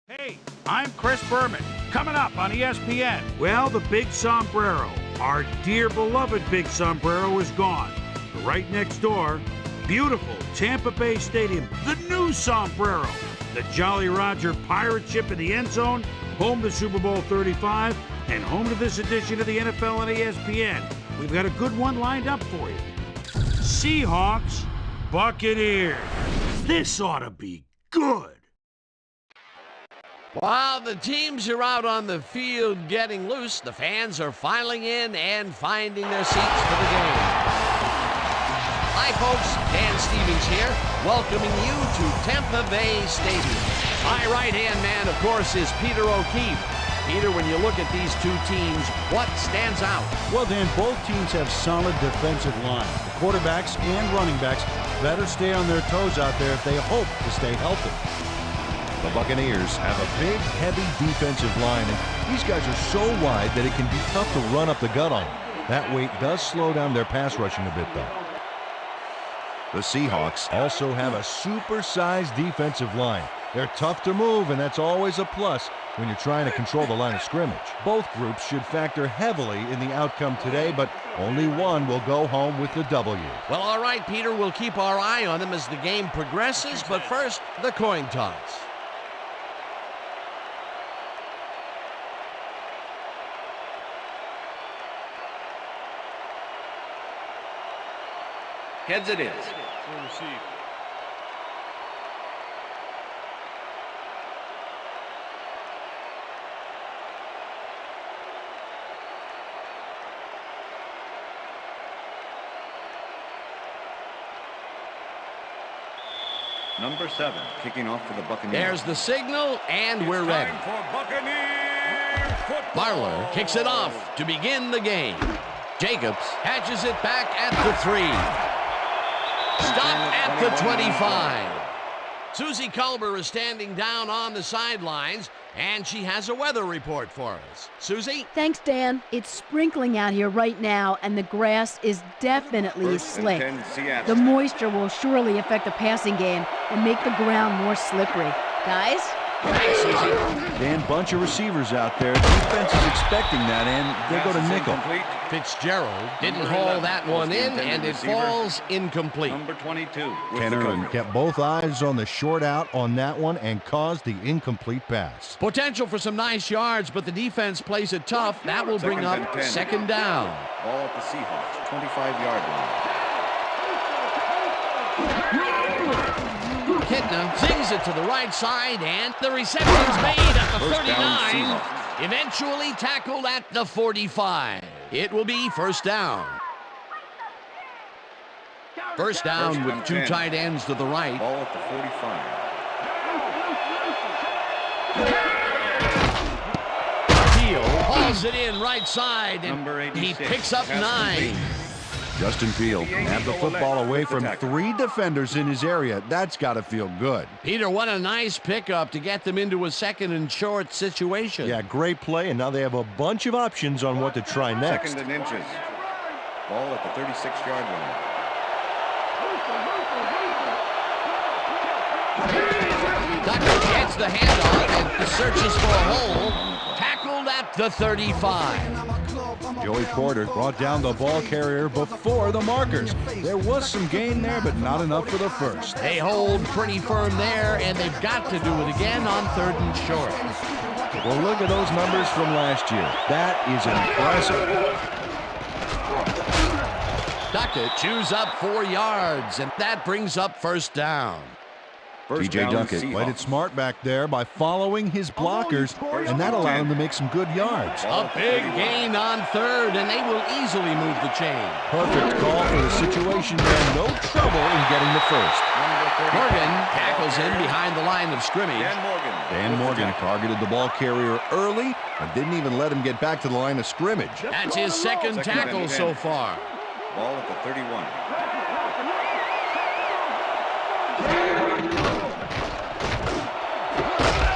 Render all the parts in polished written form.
Hey, I'm Chris Berman. Coming up on ESPN. Well, the big sombrero, our dear beloved big sombrero, is gone. But right next door, beautiful Tampa Bay Stadium, the new sombrero. The Jolly Roger pirate ship in the end zone, home to Super Bowl 35, and home to this edition of the NFL on ESPN. We've got a good one lined up for you. Seahawks, Buccaneers. This ought to be good. While the teams are out on the field getting loose, the fans are filing in and finding their seats for the game. Hi, folks. Dan Stevens here, welcoming you to Tampa Bay Stadium. My right-hand man, of course, is Peter O'Keefe. Peter, when you look at these two teams, what stands out? Well, Dan, both teams have solid defensive line. The quarterbacks and running backs better stay on their toes out there if they hope to stay healthy. The Buccaneers have a big, heavy defensive line, and these guys are so wide that it can be tough to run up the gut on them. That weight does slow down their pass rushing a bit, though. The Seahawks also have a super-sized defensive line. They're tough to move, and that's always a plus when you're trying to control the line of scrimmage. Both groups should factor heavily in the outcome today, but only one will go home with the W. Well, all right, Peter, we'll keep our eye on them as the game progresses, but first, the coin toss. Heads it is. Will receive. Number 7, kicking off for the Buccaneers. There's the signal, and we're ready. Marler kicks it off to begin the game. Jacobs hatches it back at the 3. Stop at the 25. Susie Culber is standing down on the sidelines, and she has a weather report for us. Susie? Thanks, Dan. It's sprinkling out here right now, and the grass is definitely slick. The moisture will surely affect the passing game and make the ground more slippery. Guys? Thanks, Susie. Dan, bunch of receivers out there. Defense is expecting that, and they go to nickel. Fitzgerald didn't haul that one in, and it falls incomplete. Number 22. Kenner kept both eyes on the short out on that one and caused the incomplete pass. Potential for some nice yards, but the defense plays it tough. That will bring up second down. Ball at the Seahawks, 25-yard line. Kitna sings it to the right side, and the reception's made at the 39. Eventually tackled at the 45. It will be first down. First down with two tight ends to the right. Ball at the 45. Teal hauls it in right side, and he picks up 9. Justin Field had the football away from 3 defenders in his area. That's got to feel good. Peter, what a nice pickup to get them into a second and short situation. Yeah, great play, and now they have a bunch of options on what to try next. Second and inches. Ball at the 36-yard line. Ducker gets the handoff and searches for a hole. Tackled at the 35. Joey Porter brought down the ball carrier before the markers. There was some gain there, but not enough for the first. They hold pretty firm there, and they've got to do it again on third and short. Well, look at those numbers from last year. That is impressive. Duckett chews up 4 yards, and that brings up first down. T.J. Duckett played it smart back there by following his blockers, and that allowed him to make some good yards. A big gain on third, and they will easily move the chain. Perfect call for the situation, and no trouble in getting the first. Morgan tackles him behind the line of scrimmage. Dan Morgan targeted the ball carrier early and didn't even let him get back to the line of scrimmage. That's his second tackle so far. Ball at the 31.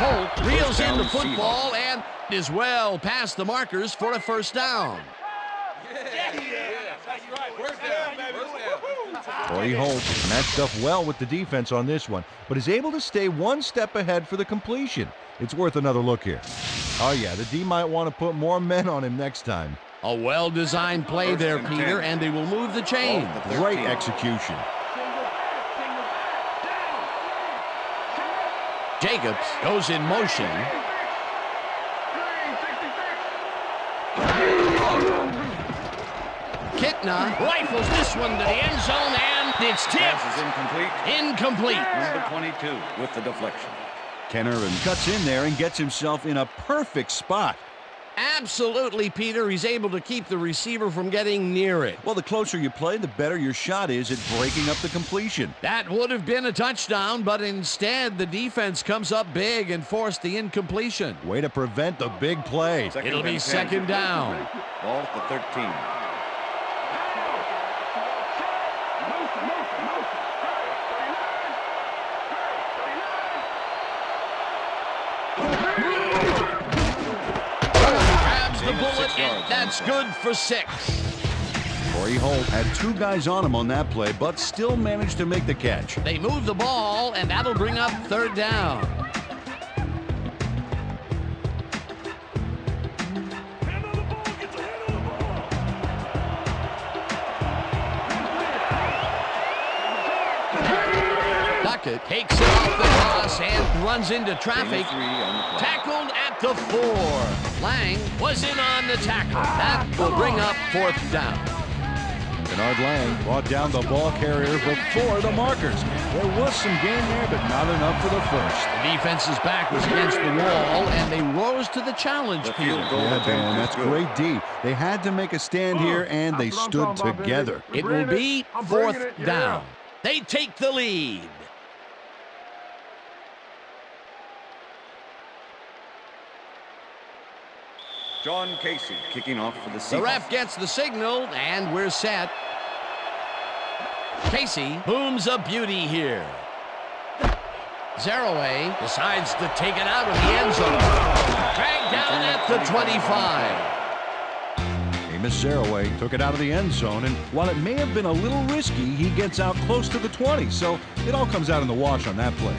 Holt reels in the football and is well past the markers for a first down. Corey Holt matched up well with the defense on this one, but is able to stay one step ahead for the completion. It's worth another look here. Oh yeah, the D might want to put more men on him next time. A well-designed play there, Peter, and they will move the chain. Great execution. Jacobs goes in motion. Kitna rifles this one to the end zone, and it's tipped. Pass is incomplete. Incomplete. Number 22 with the deflection. Kenner cuts in there and gets himself in a perfect spot. Absolutely, Peter. He's able to keep the receiver from getting near it. Well, the closer you play, the better your shot is at breaking up the completion. That would have been a touchdown, but instead the defense comes up big and forced the incompletion. Way to prevent the big play. It'll be second down. Ball at the 13. The bullet, and that's good for 6. Corey Holt had 2 guys on him on that play, but still managed to make the catch. They move the ball, and that'll bring up third down. Duckett takes it off the cross and runs into traffic. Tackled at the 4. Lang was in on the tackle. That will bring up fourth down. Bernard Lang brought down the ball carrier before the markers. There was some gain there, but not enough for the first. The defense's back was against the wall, and they rose to the challenge, Peter. Yeah, Dan, that's great D. They had to make a stand here, and they stood together. It will be fourth down. They take the lead. John Casey kicking off for the Seahawks. The ref gets the signal, and we're set. Casey booms a beauty here. Zeraway decides to take it out of the end zone. Dragged down at the 25. Amos Zeraway took it out of the end zone, and while it may have been a little risky, he gets out close to the 20, so it all comes out in the wash on that play.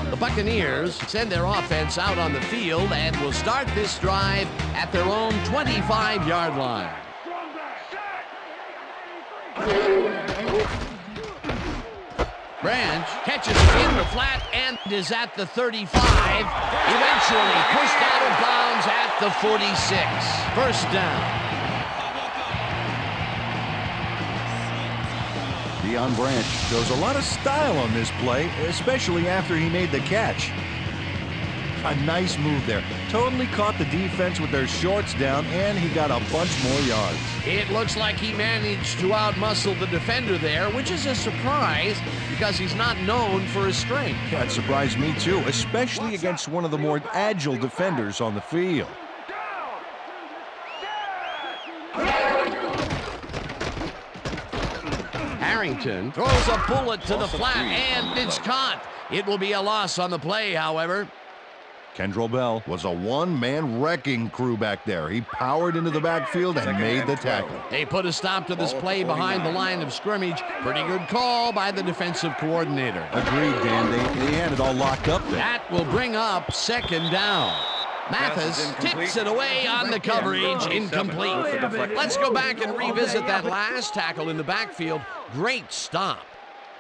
The Buccaneers send their offense out on the field and will start this drive at their own 25-yard line. Branch catches it in the flat and is at the 35. Eventually pushed out of bounds at the 46. First down. Deion Branch shows a lot of style on this play, especially after he made the catch. A nice move there. Totally caught the defense with their shorts down, and he got a bunch more yards. It looks like he managed to outmuscle the defender there, which is a surprise because he's not known for his strength. That surprised me too, especially against one of the more agile defenders on the field. Harrington throws a bullet to the flat, and it's caught. It will be a loss on the play, however. Kendrell Bell was a one-man wrecking crew back there. He powered into the backfield and made the tackle. They put a stop to this play behind the line of scrimmage. Pretty good call by the defensive coordinator. Agreed, Dan. They had it all locked up there. That will bring up second down. Mathis tips it away on the coverage. Incomplete. Let's go back and revisit that last tackle in the backfield. Great stop.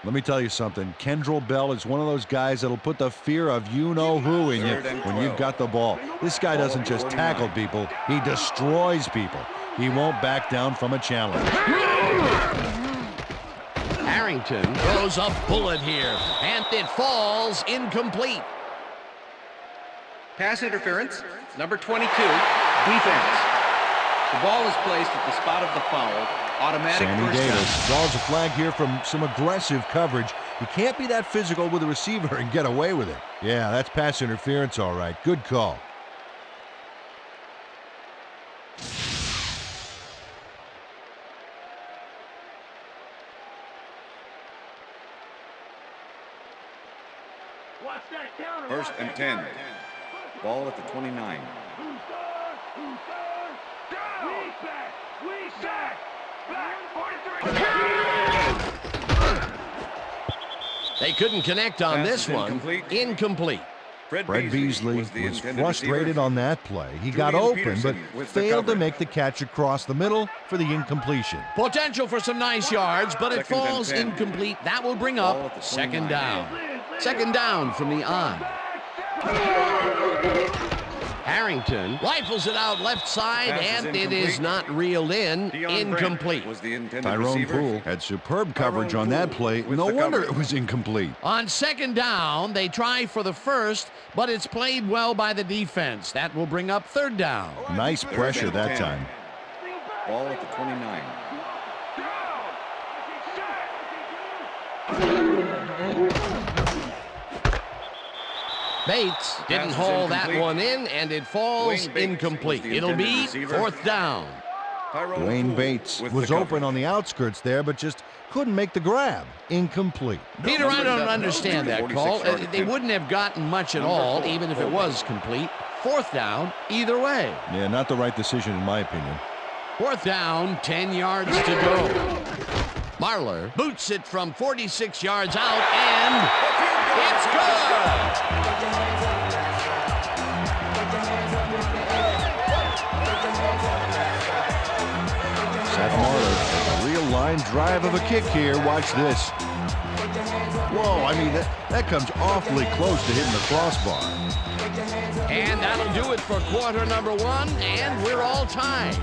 Let me tell you something. Kendrell Bell is one of those guys that'll put the fear of you-know-who in you when you've got the ball. This guy doesn't just tackle people. He destroys people. He won't back down from a challenge. Harrington throws a bullet here, and it falls incomplete. Pass interference, number 22, defense. The ball is placed at the spot of the foul. Automatic Sammy first Davis down. draws a flag here from some aggressive coverage. You can't be that physical with a receiver and get away with it. Yeah, that's pass interference, all right. Good call. First and 10. Ball at the 29. They couldn't connect on Pass this is one. Incomplete. Fred Beasley was frustrated receiver. on that play. He got Julian open, Peterson but with the failed to coverage. make the catch across the middle for the incompletion. Potential for some nice yards, but it Second and falls 10. incomplete. That will bring Ball up at the second 29. down. Second down from the on. Harrington rifles it out left side, Pass is and it is incomplete. not reeled in. Deion Brandt Incomplete. was the intended Tyrone receiver. Poole had superb coverage Tyrone on that Poole play. with No the wonder coverage. it was incomplete. On second down, they try for the first, but it's played well by the defense. That will bring up third down. Nice Third pressure and that 10. time. Ball at the 29. Bates didn't Pass is haul that incomplete. one in, and it falls Wayne Bates incomplete. was the It'll be intended receiver. fourth down. Tyrone Wayne Poole Bates with was the open coverage. on the outskirts there, but just couldn't make the grab. Incomplete. Peter, I don't Number understand that 46 call. yard They attempt. wouldn't have gotten much at Number all, 4, even if it was complete. Fourth down, either way. Yeah, not the right decision in my opinion. Fourth down, 10 yards to go. Marler boots it from 46 yards out, and it's good! Seth Marler, a real line drive of a kick here. Watch this. Whoa, I mean, that comes awfully close to hitting the crossbar. And that'll do it for quarter number one, and we're all tied.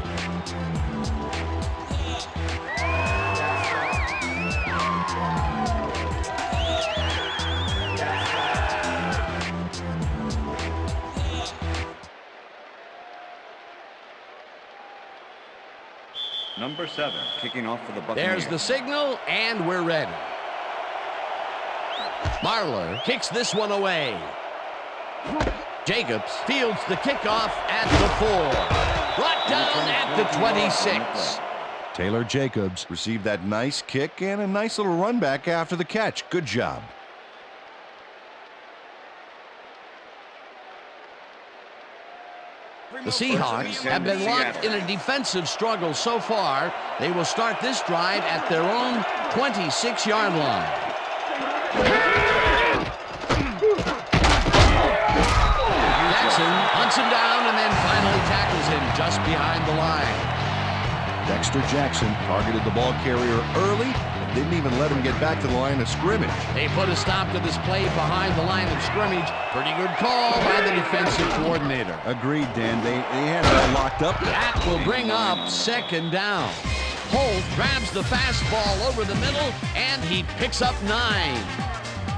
Number 7, kicking off for the Buccaneers. There's the signal, and we're ready. Marler kicks this one away. Jacobs fields the kickoff at the 4. Brought down at the 26. Taylor Jacobs received that nice kick and a nice little run back after the catch. Good job. The Seahawks have been locked in a defensive struggle so far. They will start this drive at their own 26-yard line. Jackson hunts him down and then finally tackles him just behind the line. Dexter Jackson targeted the ball carrier early and didn't even let him get back to the line of scrimmage. They put a stop to this play behind the line of scrimmage. Pretty good call by the defensive coordinator. Agreed, Dan. They had it all locked up there. That will bring up second down. Holt grabs the fastball over the middle, and he picks up 9.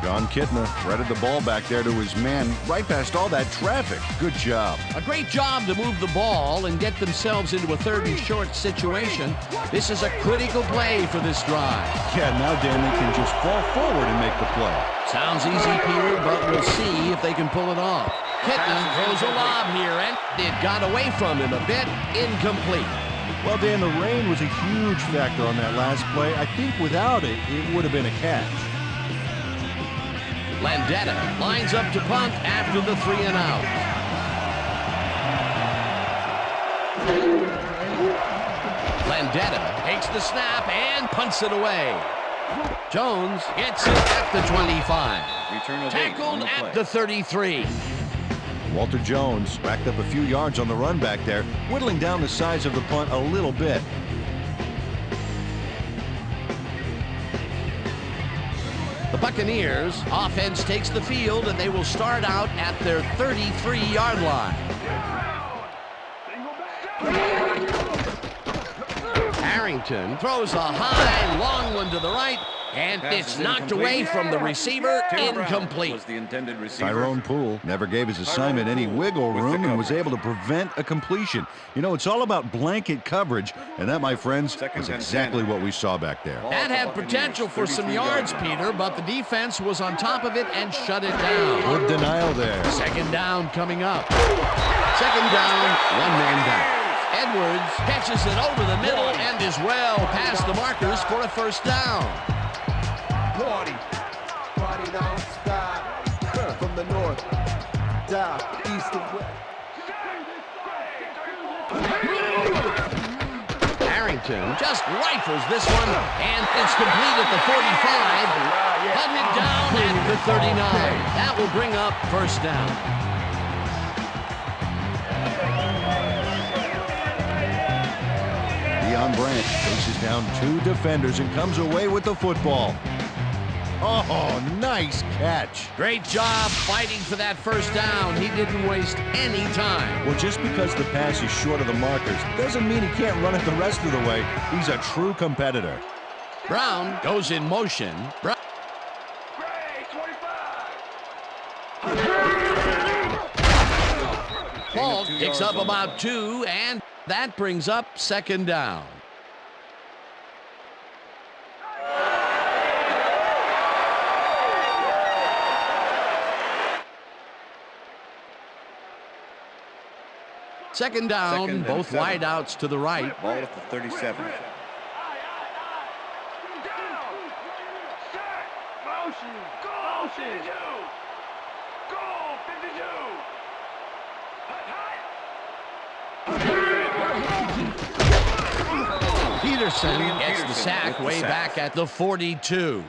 John Kitna threaded the ball back there to his man right past all that traffic. Good job. A great job to move the ball and get themselves into a third and short situation. This is a critical play for this drive. Yeah, now, Dan, they can just fall forward and make the play. Sounds easy, Peter, but we'll see if they can pull it off. Kitna throws a lob here, and it got away from him a bit. Incomplete. Well, Dan, the rain was a huge factor on that last play. I think without it, it would have been a catch. Landetta lines up to punt after the 3 and out. Landetta takes the snap and punts it away. Jones gets it at the 25. Return of 8 on Tackled the at play. the 33. Walter Jones racked up a few yards on the run back there, whittling down the size of the punt a little bit. The Buccaneers offense takes the field, and they will start out at their 33-yard line. Harrington throws a high, long one to the right, and Pass it's is knocked incomplete. away from the receiver. Tim Brown Incomplete. was the intended receiver. Tyrone Poole never gave his assignment any wiggle with the room and was coverage. able to prevent a completion. You know, it's all about blanket coverage, and that, my friends, Second is and exactly 10. what we saw back there. That had potential for some yards, Peter, but the defense was on top of it and shut it down. Good denial there. Second down coming up. Second down, 1 man down. Edwards catches it over the middle and is well past the markers for a first down. Party don't stop. From the north, south, east, and west. Harrington Harrington just rifles this one, and it's complete at the 45, hunted down at the 39. That will bring up first down. Branch faces down 2 defenders and comes away with the football. Oh, nice catch. Great job fighting for that first down. He didn't waste any time. Well, just because the pass is short of the markers doesn't mean he can't run it the rest of the way. He's a true competitor. Brown goes in motion. Paul picks up about 2, and that brings up second down. Second down, both wideouts to the right. Ball at the 37. Peterson gets the sack way back at the 42.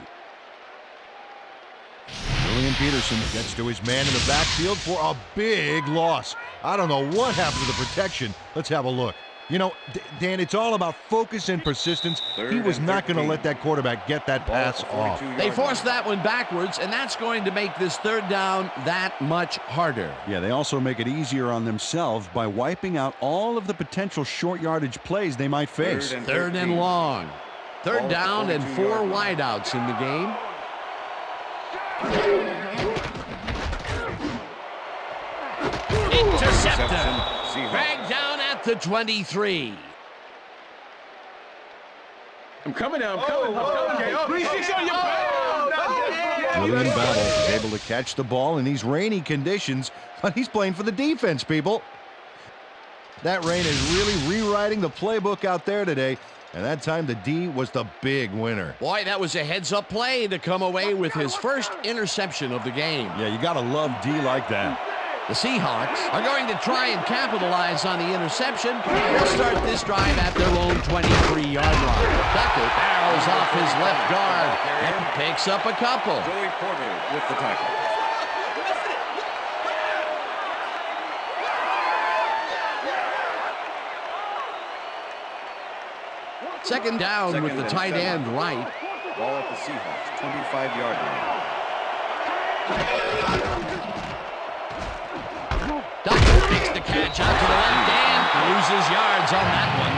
Julian Peterson gets to his man in the backfield for a big loss. I don't know what happened to the protection. Let's have a look. You know, Dan, it's all about focus and persistence. He was not going to let that quarterback get that pass off. They forced that one backwards, and that's going to make this third down that much harder. Yeah, they also make it easier on themselves by wiping out all of the potential short yardage plays they might face. Third and long. Third down and 4 wideouts in the game. Intercepted. Dragged down at the 23. I'm coming now. Julian Battle is able to catch the ball in these rainy conditions, but he's playing for the defense, people. That rain is really rewriting the playbook out there today, and that time the D was the big winner. Boy, that was a heads-up play to come away with his first interception of the game. Yeah, you got to love D like that. The Seahawks are going to try and capitalize on the interception. They'll start this drive at their own 23-yard line. Tucker barrels off his left guard and picks up a couple. Joey Porter with the tackle. Second down with the tight end right. Ball at the Seahawks, 25-yard line. Tucker makes the catch out to the left and loses yards on that one.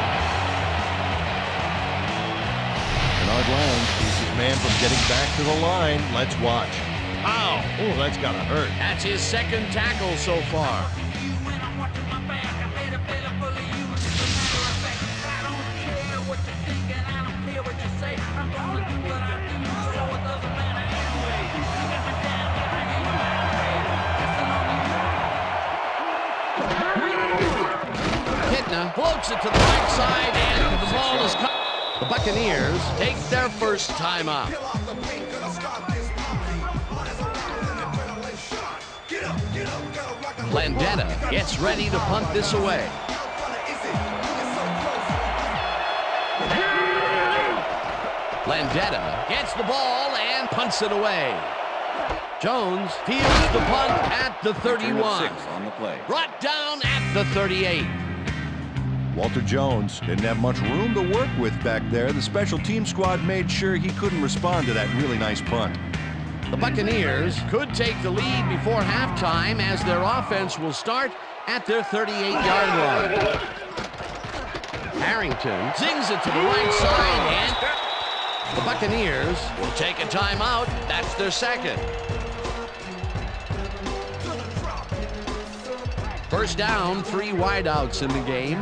Bernard Lang keeps his man from getting back to the line. Let's watch. Ow! Oh, that's gotta hurt. That's his second tackle so far. Floats it to the right side, and the ball is cut. The Buccaneers take their first timeout. Landetta gets ready to punt this away. Landetta gets the ball and punts it away. Jones fields the punt at the 31. On the play. Brought down at the 38. Walter Jones didn't have much room to work with back there. The special team squad made sure he couldn't respond to that really nice punt. The Buccaneers could take the lead before halftime as their offense will start at their 38-yard line. Harrington zings it to the right side, and the Buccaneers will take a timeout. That's their second. First down, 3 wideouts in the game.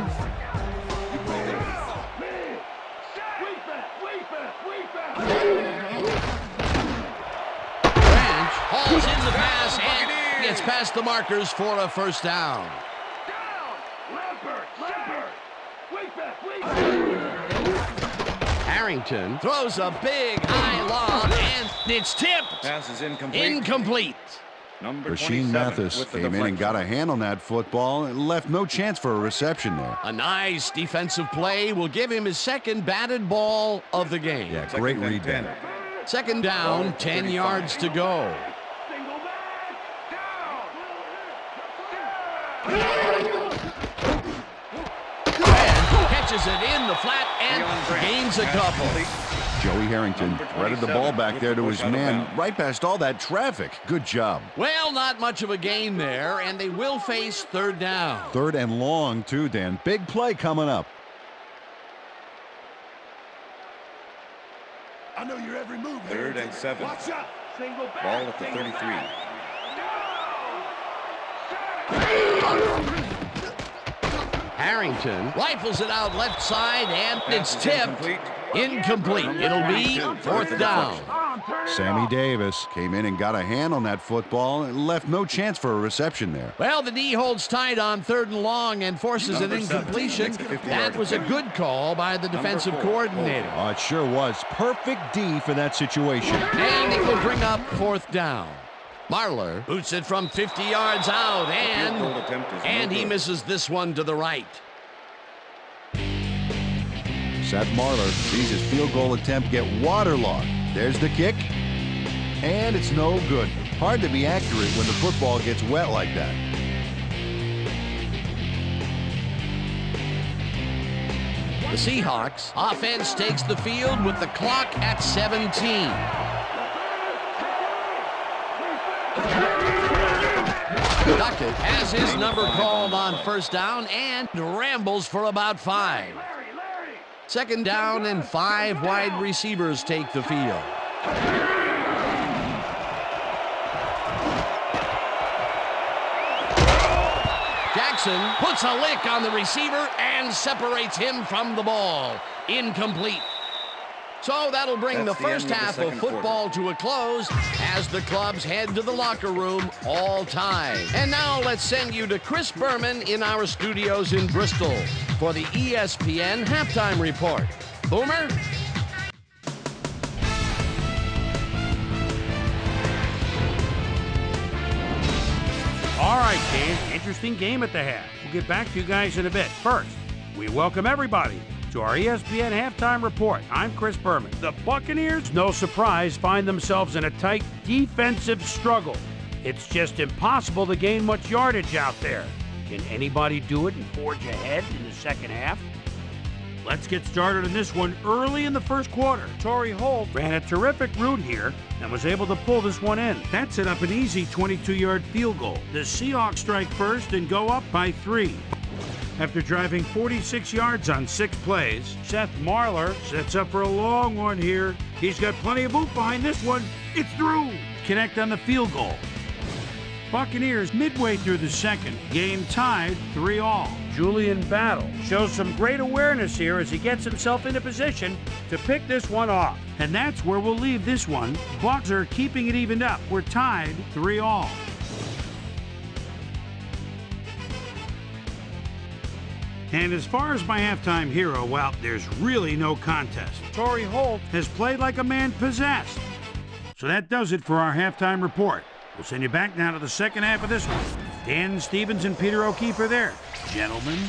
Branch hauls in the pass and gets past the markers for a first down. Harrington throws a big high lob, and it's tipped. Pass is incomplete. Incomplete. Rasheem Mathis came in and got a hand on that football and left no chance for a reception there. A nice defensive play will give him his second batted ball of the game. Yeah, great read there. Second down, 10 yards to go. And catches it in the flat and gains a couple. Joey Harrington threaded the ball back there to his man right past all that traffic. Good job. Well, not much of a gain there, and they will face third down. Third and long, too, Dan. Big play coming up. I know your every move. Third and 7. Watch out. Ball at the 33. Harrington rifles it out left side, and it's tipped. Incomplete. It'll be fourth down. Sammy Davis came in and got a hand on that football and left no chance for a reception there. Well, the knee holds tight on third and long and forces an incompletion. That was a good call by the defensive coordinator. Oh, it sure was. Perfect D for that situation. And it will bring up fourth down. Marler boots it from 50 yards out, and he misses this one to the right. Seth Marler sees his field goal attempt get waterlogged. There's the kick, and it's no good. Hard to be accurate when the football gets wet like that. The Seahawks offense takes the field with the clock at 17. Duckett has his number called on first down and rambles for about 5. Second down and 5 wide receivers take the field. Jackson puts a lick on the receiver and separates him from the ball. Incomplete. So that'll bring the first half of football to a close as the clubs head to the locker room all tied. And now let's send you to Chris Berman in our studios in Bristol for the ESPN Halftime Report. Boomer? All right, Dave, interesting game at the half. We'll get back to you guys in a bit. First, we welcome everybody to our ESPN Halftime Report. I'm Chris Berman. The Buccaneers, no surprise, find themselves in a tight defensive struggle. It's just impossible to gain much yardage out there. Can anybody do it and forge ahead in the second half? Let's get started on this one early in the first quarter. Torrey Holt ran a terrific route here and was able to pull this one in. That set up an easy 22-yard field goal. The Seahawks strike first and go up by 3. After driving 46 yards on 6 plays, Seth Marler sets up for a long one here. He's got plenty of oomph behind this one. It's through. Connect on the field goal. Buccaneers midway through the second, game tied 3-all. Julian Battle shows some great awareness here as he gets himself into position to pick this one off. And that's where we'll leave this one. Bucs are keeping it evened up. We're tied 3-all. And as far as my halftime hero, well, there's really no contest. Torrey Holt has played like a man possessed. So that does it for our halftime report. We'll send you back now to the second half of this one. Dan Stevens and Peter O'Keefe are there. Gentlemen.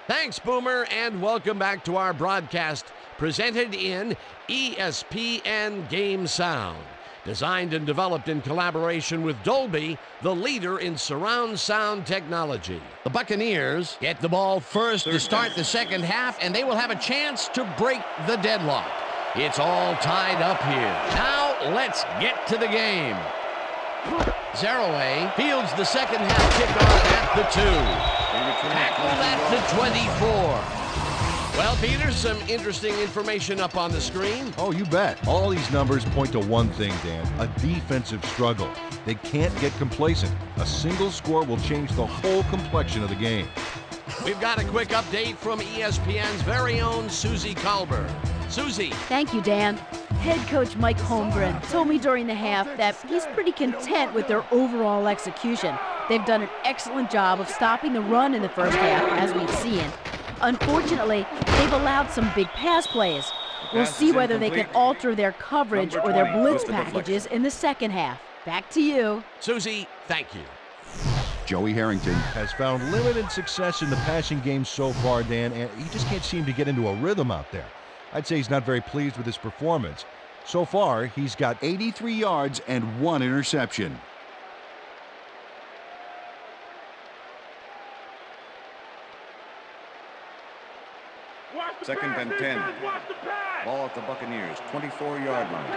Thanks, Boomer, and welcome back to our broadcast presented in ESPN Game Sound. Designed and developed in collaboration with Dolby, the leader in surround sound technology. The Buccaneers get the ball first to start the second half, and they will have a chance to break the deadlock. It's all tied up here. Now, let's get to the game. Zaraway fields the second half kickoff at the 2. Tackled at the 24. Well, Peter, some interesting information up on the screen. Oh, you bet. All these numbers point to one thing, Dan, a defensive struggle. They can't get complacent. A single score will change the whole complexion of the game. We've got a quick update from ESPN's very own Susie Colbert. Susie. Thank you, Dan. Head coach Mike Holmgren told me during the half that he's pretty content with their overall execution. They've done an excellent job of stopping the run in the first half, as we've seen. Unfortunately, they've allowed some big pass plays. We'll see whether they can alter their coverage or their blitz packages in the second half. Back to you. Susie, Thank you. Joey Harrington has found limited success in the passing game so far, Dan, and he just can't seem to get into a rhythm out there. I'd say he's not very pleased with his performance. So far, he's got 83 yards and 1 interception. Second and 10. Ball at the Buccaneers, 24-yard line.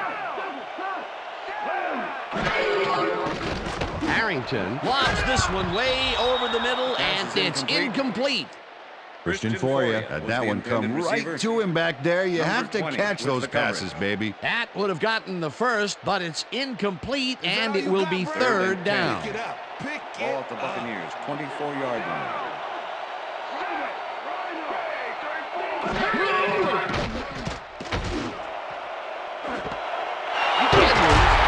Harrington lobs this one way over the middle, and it's incomplete. Christian Foria had that one come right to him back there. You have to catch those passes, baby. That would have gotten the first, but it's incomplete, and it will be third down. Ball at the Buccaneers, 24-yard line.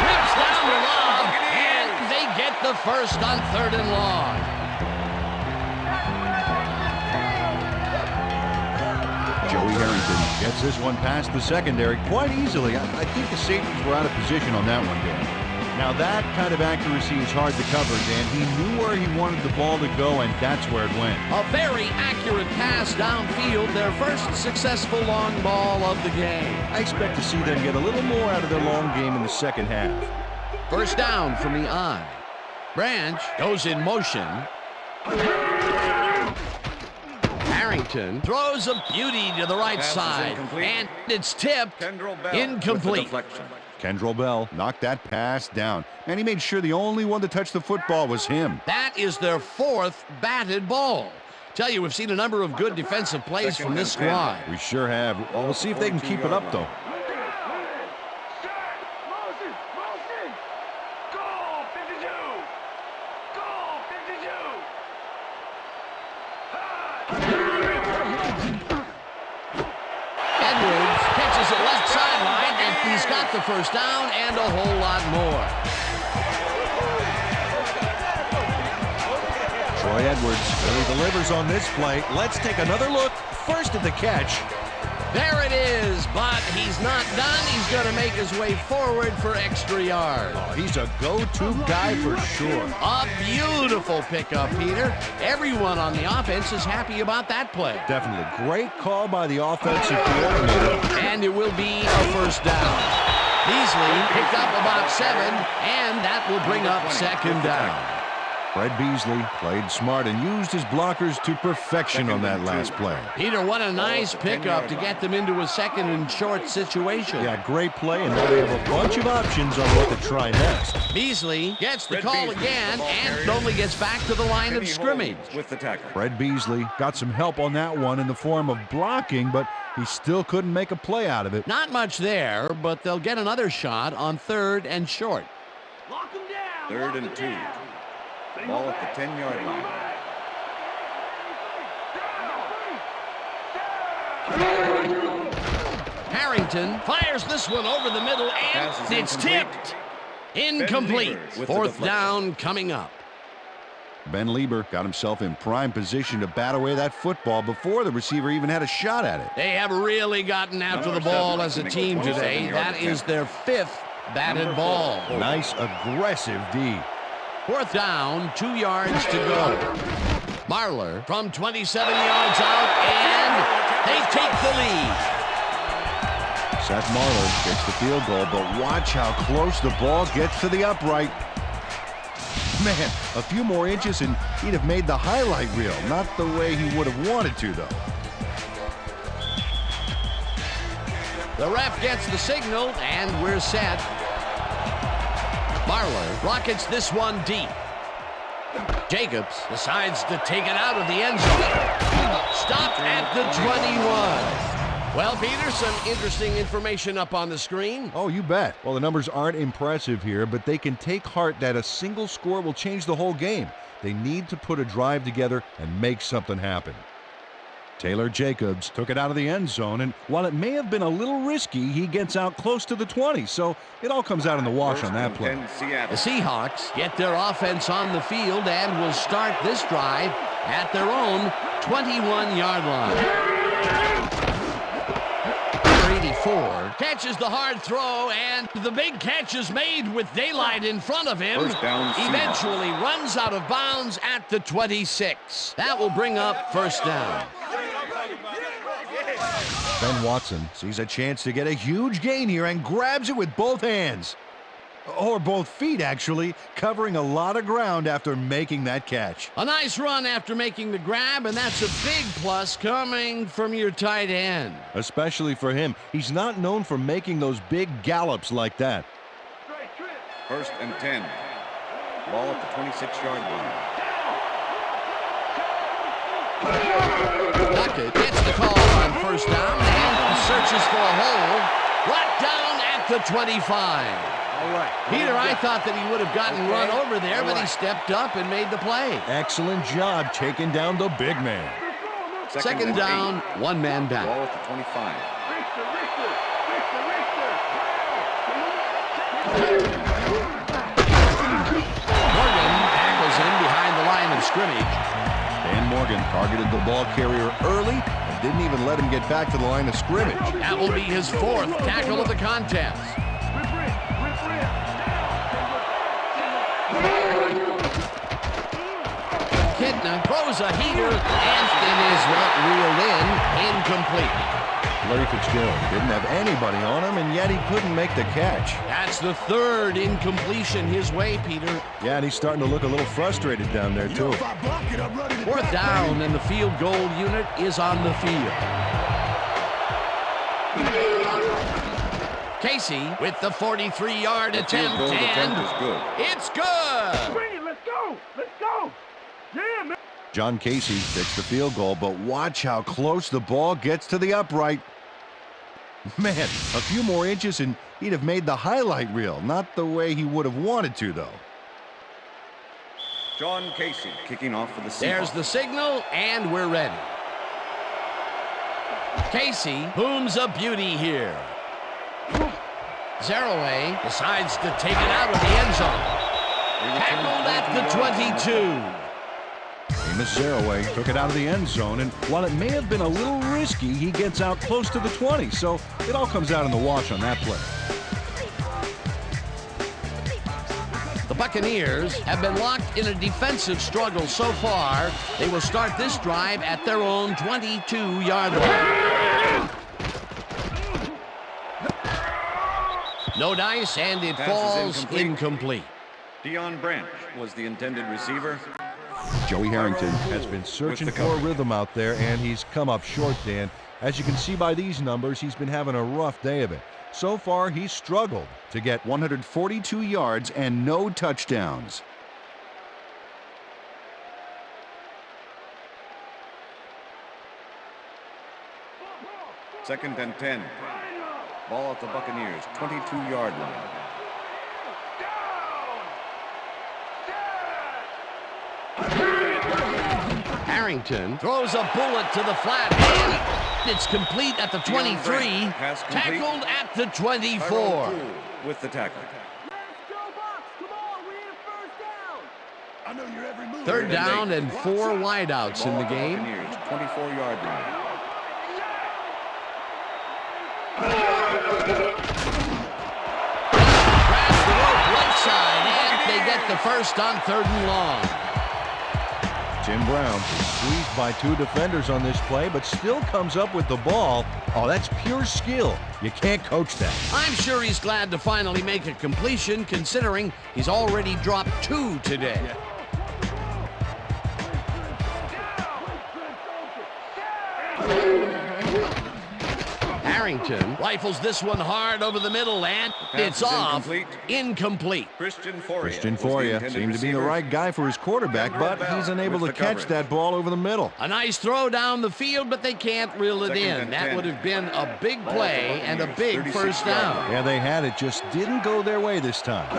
Rips down the lob, and they get the first on 3rd and long. Joey Harrington gets this one past the secondary quite easily. I think the safeties were out of position on that one, Dan. Now that kind of accuracy is hard to cover, Dan. He knew where he wanted the ball to go, and that's where it went. A very accurate pass downfield, their first successful long ball of the game. I expect to see them get a little more out of their long game in the second half. First down from the I. Branch goes in motion. Harrington throws a beauty to the right side, and it's tipped. Incomplete. Kendrell Bell knocked that pass down, and he made sure the only one to touch the football was him. That is their 4th batted ball. Tell you, we've seen a number of good defensive plays from this squad. We sure have. Well, we'll see if they can keep it up, though. He's got the first down and a whole lot more. Troy Edwards really delivers on this play. Let's take another look. First at the catch. There it is, but he's not done. He's going to make his way forward for extra yards. Oh, he's a go-to guy for sure. A beautiful pickup, Peter. Everyone on the offense is happy about that play. Definitely. Great call by the offensive coordinator. And it will be a first down. Beasley picked up about 7, and that will bring up 2nd down. Fred Beasley played smart and used his blockers to perfection on that last play. Peter, what a nice pickup to get them into a 2nd and short situation. Yeah, great play, and now they have a bunch of options on what to try next. Beasley gets the call again and only gets back to the line of scrimmage. With the tackle. Fred Beasley got some help on that one in the form of blocking, but he still couldn't make a play out of it. Not much there, but they'll get another shot on 3rd and short. Lock him down. 3rd and 2. Ball at the 10-yard line. Harrington fires this one over the middle, and it's tipped. Incomplete. 4th down coming up. Ben Lieber got himself in prime position to bat away that football before the receiver even had a shot at it. They have really gotten after the ball as a team today. That is their 5th batted ball. Nice aggressive D. 4th down, 2 yards to go. Marler from 27 yards out, and they take the lead. Seth Marler gets the field goal, but watch how close the ball gets to the upright. Man, a few more inches and he'd have made the highlight reel. Not the way he would have wanted to, though. The ref gets the signal, and we're set. Marler rockets this one deep. Jacobs decides to take it out of the end zone. Stopped at the 21. Well, Peter, some interesting information up on the screen. Oh, you bet. Well, the numbers aren't impressive here, but they can take heart that a single score will change the whole game. They need to put a drive together and make something happen. Taylor Jacobs took it out of the end zone, and while it may have been a little risky, he gets out close to the 20, so it all comes out in the wash on that play. The Seahawks get their offense on the field and will start this drive at their own 21-yard line. 24. Catches the hard throw, and the big catch is made with daylight in front of him. First down, Seahawks. Eventually runs out of bounds at the 26. That will bring up first down. Ben Watson sees a chance to get a huge gain here and grabs it with both hands. Or both feet, actually, covering a lot of ground after making that catch. A nice run after making the grab, and that's a big plus coming from your tight end. Especially for him. He's not known for making those big gallops like that. First and 10. Ball at the 26-yard line. Duckett gets the call on first down and searches for a hole. Brought down at the 25. Peter, I thought that he would have gotten run over there, but he stepped up and made the play. Excellent job taking down the big man. Second down, 1 man back. Ball at the 25. Morgan tackles him behind the line of scrimmage. Dan Morgan targeted the ball carrier early and didn't even let him get back to the line of scrimmage. That will be his 4th tackle of the contest. Kitna throws a heater, and it is not reeled in, incomplete. Larry Fitzgerald didn't have anybody on him, and yet he couldn't make the catch. That's the 3rd incompletion his way, Peter. Yeah, and he's starting to look a little frustrated down there, too. 4th down, and the field goal unit is on the field. Casey with the 43-yard attempt, and is good. it's good. Let's go! Let's go! Yeah, man! John Casey takes the field goal, but watch how close the ball gets to the upright. Man, a few more inches and he'd have made the highlight reel. Not the way he would have wanted to, though. John Casey kicking off for the Seahawks. There's the signal, and we're ready. Casey booms a beauty here. Zeraway decides to take it out of the end zone. Tackled at the 22. Amos Zeraway took it out of the end zone, and while it may have been a little risky, he gets out close to the 20, so it all comes out in the wash on that play. The Buccaneers have been locked in a defensive struggle so far. They will start this drive at their own 22-yard line. No dice, and it falls incomplete. Deion Branch was the intended receiver. Joey Harrington has been searching for a rhythm out there, and he's come up short, Dan. As you can see by these numbers, he's been having a rough day of it. So far, he's struggled to get 142 yards and no touchdowns. Second and 10. Ball at the Buccaneers, 22-yard line. Harrington throws a bullet to the flat, and it's complete at the 23, tackled at the 24. With the tackle. Third down and 4 wideouts in the game. 24-yard line. Grabs the rope right side, and they get the first on 3rd and long. Tim Brown squeezed by 2 defenders on this play, but still comes up with the ball. Oh, that's pure skill. You can't coach that. I'm sure he's glad to finally make a completion, considering he's already dropped 2 today. Harrington rifles this one hard over the middle, and it's off. Incomplete. Christian Foria seemed to be the right guy for his quarterback, but he's unable to catch that ball over the middle. A nice throw down the field, but they can't reel it in. That would have been a big play and a big first down. Yeah, they had it, just didn't go their way this time.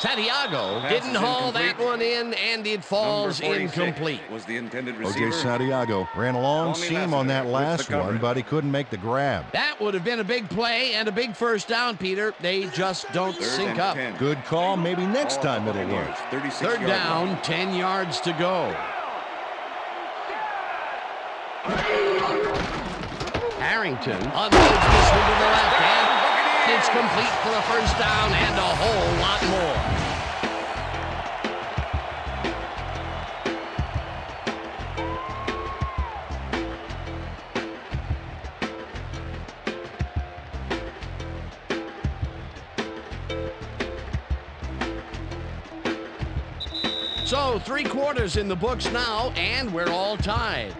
Santiago didn't haul that one in, and it falls incomplete. Was the intended receiver. O.J. Santiago ran a long seam on that last one, but he couldn't make the grab. That would have been a big play and a big first down, Peter. They just don't sync up. Good call. Maybe next time it'll work. 3rd down, 10 yards to go. Harrington unloads this one to the left, and it's complete for a first down and a whole lot more. So 3 quarters in the books now, and we're all tied.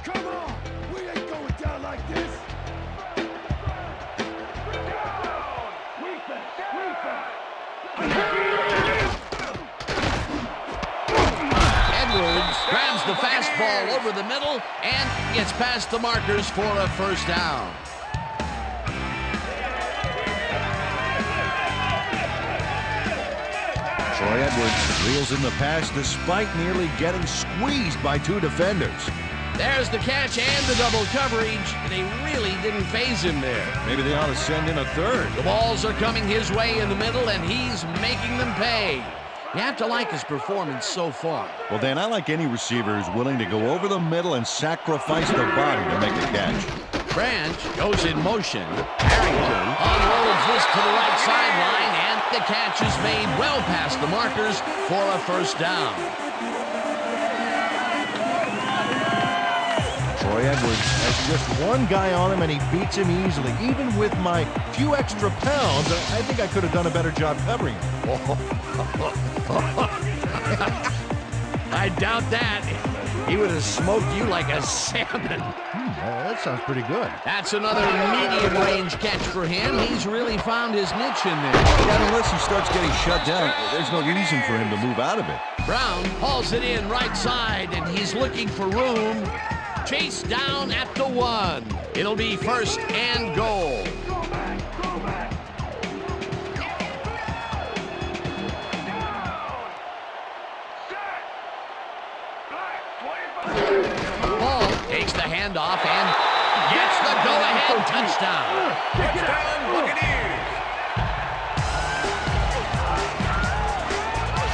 Come on! We ain't going down like this! Edwards grabs the fastball over the middle and gets past the markers for a first down. Troy Edwards reels in the pass despite nearly getting squeezed by 2 defenders. There's the catch and the double coverage. They really didn't phase him there. Maybe they ought to send in a third. The balls are coming his way in the middle, and he's making them pay. You have to like his performance so far. Well, Dan, I like any receiver who's willing to go over the middle and sacrifice their body to make a catch. Branch goes in motion. Harrington unloads this to the right sideline, and the catch is made well past the markers for a first down. Troy Edwards has just one guy on him, and he beats him easily. Even with my few extra pounds, I think I could have done a better job covering him. I doubt that. He would have smoked you like a salmon. That sounds pretty good. That's another medium-range catch for him. He's really found his niche in there. Yeah, unless he starts getting shut down, there's no reason for him to move out of it. Brown hauls it in right side, and he's looking for room. Chase down at the 1. It'll be first and goal. Ball takes the handoff and gets the go-ahead touchdown. Touchdown, Buccaneers!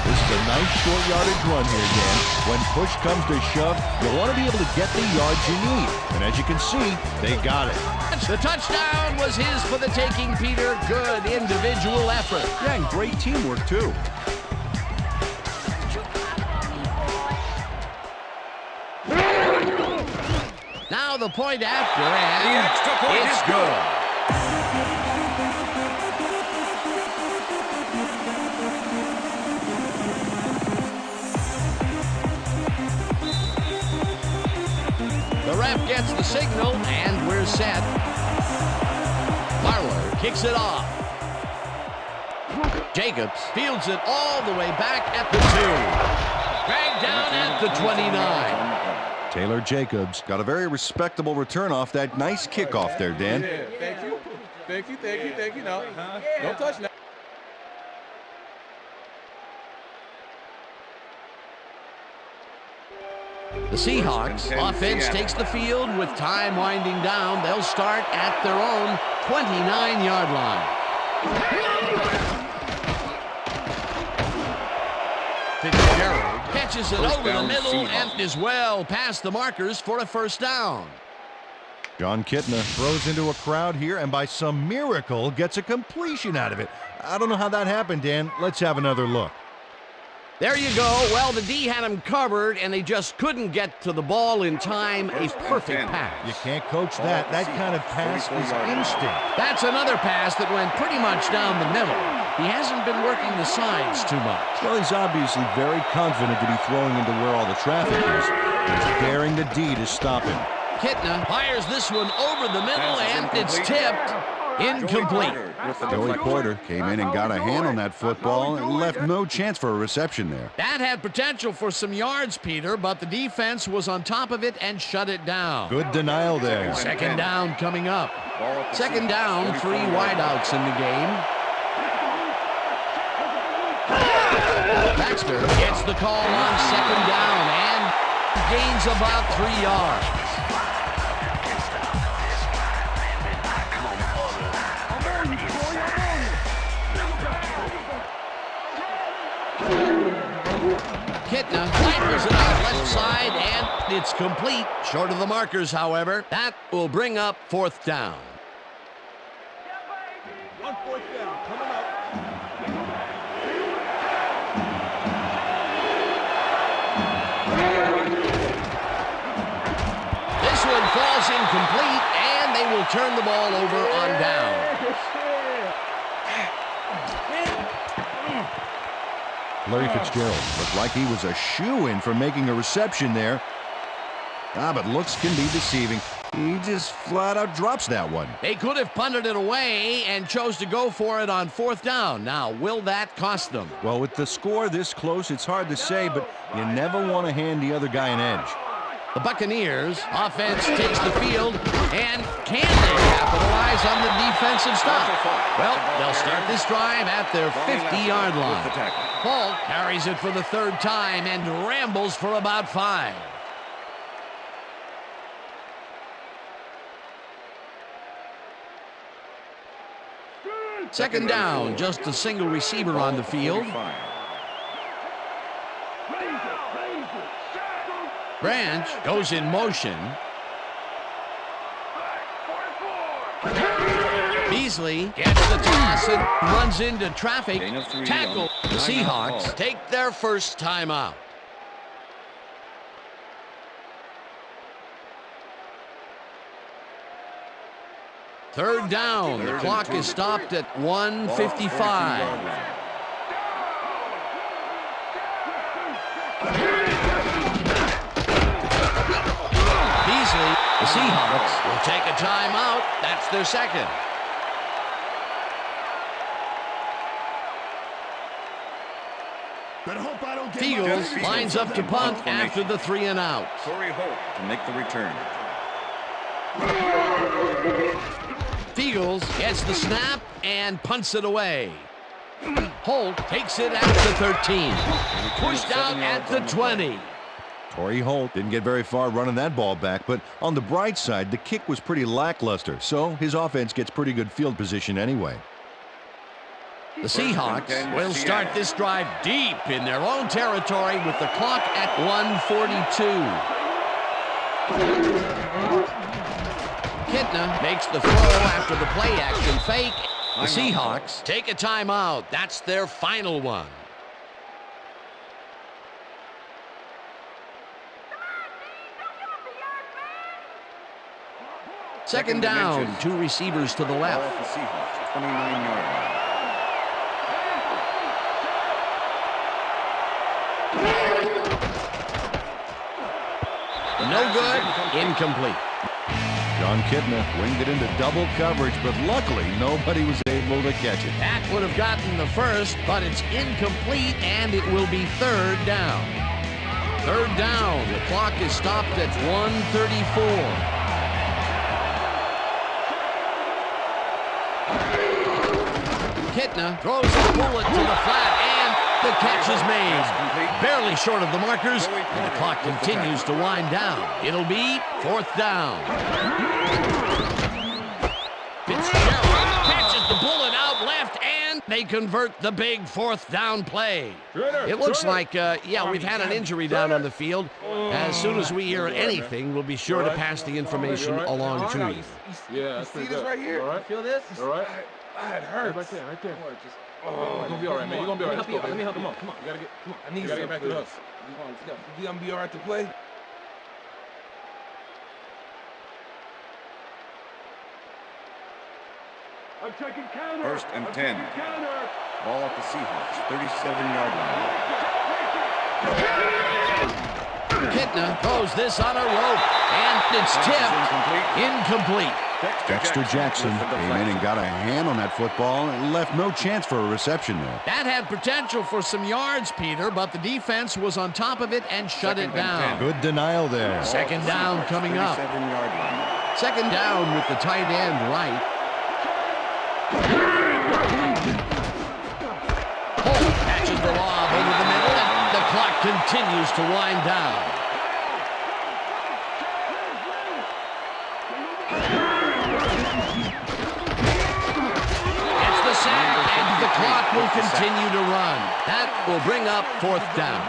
This is a nice short yardage run here, Dan. When push comes to shove, you want to be able to get the yards you need. And as you can see, they got it. The touchdown was his for the taking, Peter. Good individual effort. Yeah, and great teamwork, too. Now the point after, and The extra point it's is good. The ref gets the signal, and we're set. Marler kicks it off. Jacobs fields it all the way back at the 2. Dragged down at the 29. Taylor Jacobs got a very respectable return off that nice kickoff there, Dan. Yeah, thank you. Thank you, thank you, thank you. No, don't touch now. The Seahawks offense takes the field with time winding down. They'll start at their own 29-yard line. Fitzgerald catches it over the middle and is well past the markers for a first down. John Kitna throws into a crowd here and by some miracle gets a completion out of it. I don't know how that happened, Dan. Let's have another look. There you go. Well, the D had him covered, and they just couldn't get to the ball in time. A perfect pass. You can't coach that. That kind of pass is instinct. That's another pass that went pretty much down the middle. He hasn't been working the sides too much. Well, he's obviously very confident to be throwing into where all the traffic is. He's daring the D to stop him. Kitna fires this one over the middle, and it's tipped. Incomplete. Joey Porter came in and got a hand on that football and left no chance for a reception there. That had potential for some yards, Peter, but the defense was on top of it and shut it down. Good denial there. Second down coming up. Second down, 3 wideouts in the game. Baxter gets the call on second down and gains about 3 yards. Kitna rifles it out left side, and it's complete. Short of the markers, however. That will bring up fourth down. On fourth down, coming up. This one falls incomplete, and they will turn the ball over on down. Larry Fitzgerald looked like he was a shoo-in for making a reception there. But looks can be deceiving. He just flat out drops that one. They could have punted it away and chose to go for it on fourth down. Now, will that cost them? Well, with the score this close, it's hard to say, but you never want to hand the other guy an edge. The Buccaneers offense takes the field, and can they capitalize on the defensive stop? Well, they'll start this drive at their 50-yard line. Paul carries it for the third time and rambles for about 5. Second down, just a single receiver on the field. Branch goes in motion. Beasley gets the toss and runs into traffic. Tackle. The Seahawks take their first timeout. Third down. The clock is stopped at 1:55. The Seahawks will take a timeout. That's their second. Fields lines up to punt after the 3 and out. Torrey Holt to make the return. Fields gets the snap and punts it away. Holt takes it at the 13. Pushed out at the 20. Torrey Holt didn't get very far running that ball back, but on the bright side, the kick was pretty lackluster, so his offense gets pretty good field position anyway. The Seahawks will start this drive deep in their own territory with the clock at 1:42. Kitna makes the throw after the play-action fake. The Seahawks take a timeout. That's their final one. Second down, 2 receivers to the left. The Seahawks, 29-yard line. No good, incomplete. John Kitna winged it into double coverage, but luckily nobody was able to catch it. That would have gotten the first, but it's incomplete, and it will be third down. Third down, the clock is stopped at 1:34. Kitna throws a bullet to the flat, and the catch is made. Barely short of the markers, and the clock continues to wind down. It'll be fourth down. Fitzgerald catches the bullet out left, and they convert the big fourth down play. It looks like, we've had an injury down on the field. As soon as we hear anything, we'll be sure to pass the information along to you. Yeah, see this right here? All right. Feel this? All right. It hurts. Right there, right there. Oh, you're gonna be all right, man. You're gonna be all right. Let's go, baby. Let me help you. Come on. You gotta get. Come on. I need you. Gotta get back to us. Come on, let's go. You gonna be all right to play? I'm checking counter. First and 10. Ball at the Seahawks, 37-yard line. Kitna throws this on a rope, and it's tipped. Incomplete. Dexter Jackson came in and got a hand on that football and left no chance for a reception there. That had potential for some yards, Peter, but the defense was on top of it and shut it down. Good denial there. Second down coming up. 37-yard line. Second down with the tight end right. Holt catches the lob over the middle, clock continues to wind down. It's the sack, and the clock will continue to run. That will bring up 4th down.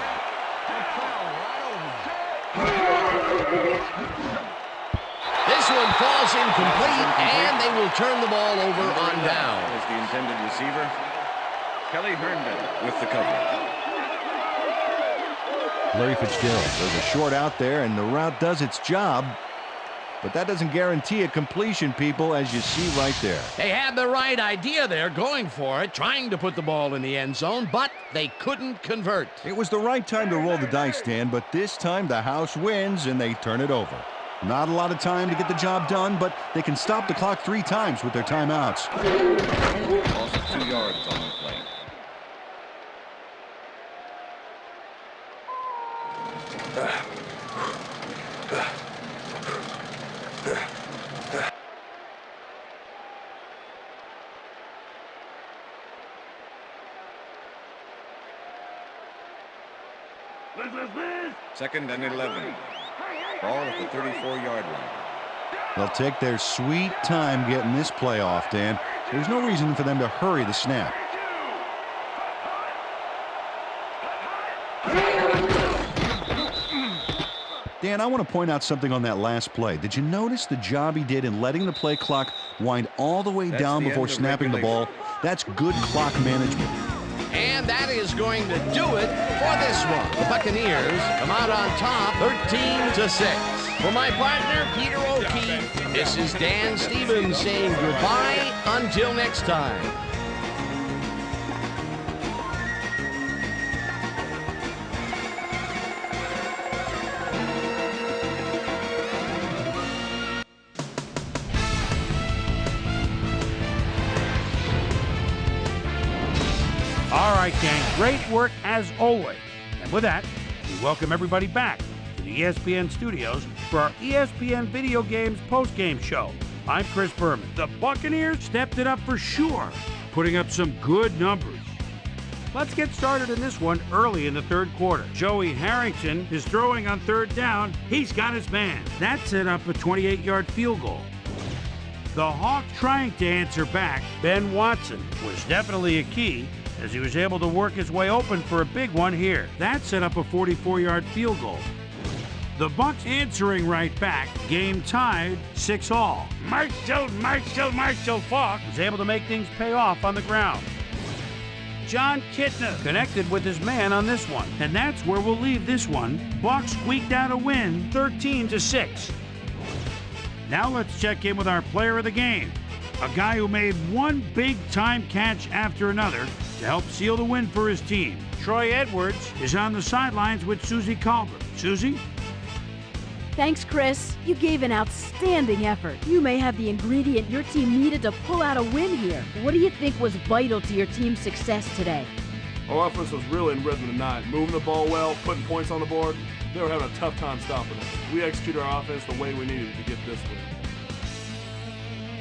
This one falls incomplete, and they will turn the ball over on down. Is the intended receiver. Kelly Herndon with the coverage. Larry Fitzgerald. There's a short out there, and the route does its job. But that doesn't guarantee a completion, people, as you see right there. They had the right idea there, going for it, trying to put the ball in the end zone, but they couldn't convert. It was the right time to roll the dice, Dan, but this time the house wins, and they turn it over. Not a lot of time to get the job done, but they can stop the clock 3 times with their timeouts. Also 2 yards on the play. Second and 11. Ball at the 34-yard line. They'll take their sweet time getting this play off, Dan. There's no reason for them to hurry the snap. Dan, I want to point out something on that last play. Did you notice the job he did in letting the play clock wind all the way down before snapping the ball? That's good clock management. And that is going to do it for this one. The Buccaneers come out on top 13-6. For my partner, Peter O'Keefe, this is Dan Stevens saying goodbye until next time. All right, gang, great work as always. And with that, we welcome everybody back to the ESPN studios for our ESPN Video Games postgame show. I'm Chris Berman. The Buccaneers stepped it up for sure, putting up some good numbers. Let's get started in this one early in the 3rd quarter. Joey Harrington is throwing on 3rd down. He's got his man. That set up a 28-yard field goal. The Hawk trying to answer back, Ben Watson, was definitely a key, as he was able to work his way open for a big one here. That set up a 44-yard field goal. The Bucs answering right back, game tied 6-all. Marshall Faulk was able to make things pay off on the ground. John Kitna connected with his man on this one, and that's where we'll leave this one. Bucs squeaked out a win, 13-6. Now let's check in with our player of the game, a guy who made one big-time catch after another to help seal the win for his team. Troy Edwards is on the sidelines with Susie Calvert. Susie? Thanks, Chris. You gave an outstanding effort. You may have the ingredient your team needed to pull out a win here. What do you think was vital to your team's success today? Our offense was really in rhythm tonight, moving the ball well, putting points on the board. They were having a tough time stopping us. We executed our offense the way we needed to get this win.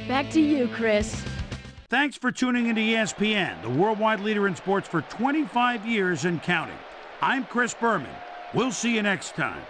Back to you, Chris. Thanks for tuning into ESPN, the worldwide leader in sports for 25 years and counting. I'm Chris Berman. We'll see you next time.